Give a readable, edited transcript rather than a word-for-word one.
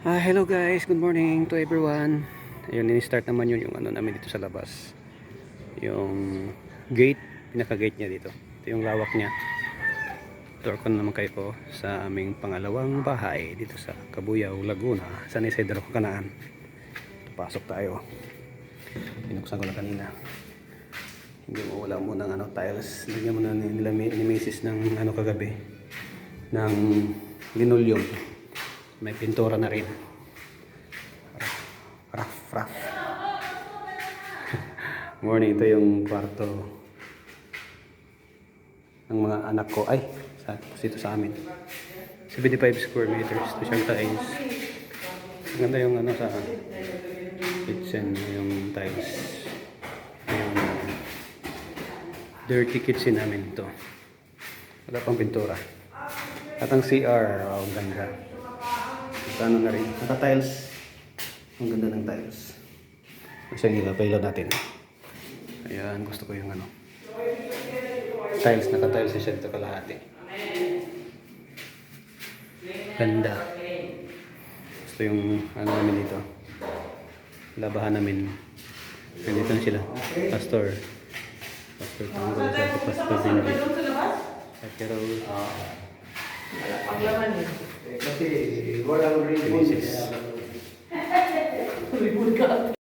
Hello guys, good morning to everyone. Ayun, ini-start naman yun yung ano namin dito sa labas. Yung gate, pinaka-gate niya dito. Ito yung lawak niya. Tour ko naman kayo sa aming pangalawang bahay dito sa Cabuyao, Laguna, San Isidro, Canaan. Pasok tayo. Pinuksan ko na kanina. Hindi mo wala mo ng ano, tiles. Lagyan mo na nila ni Mrs. ng ano kagabi. Ng linoleum. May pintura na rin. Rough. Morning, ito yung kwarto ng mga anak ko. Ay, dito sa amin. 75 square meters. Ito siyang tiles. Maganda yung ano sa kitchen, yung tiles. Yung dirty kitchen namin ito. Wala pang pintura. At ang CR, oh, ganda. Ano na rin, naka-tiles. Ang ganda ng tiles. Kasi yung ilaw natin. Ayan, gusto ko yung ano. Tiles, naka-tiles siya dito kalahati. Ganda. Gusto yung ano namin dito. Labahan namin. Nandito na sila. Pastor Tanggol, Pastor Benji. Pero Paglaman yun. Kasi walang ribon. Mrs. Ribon ka.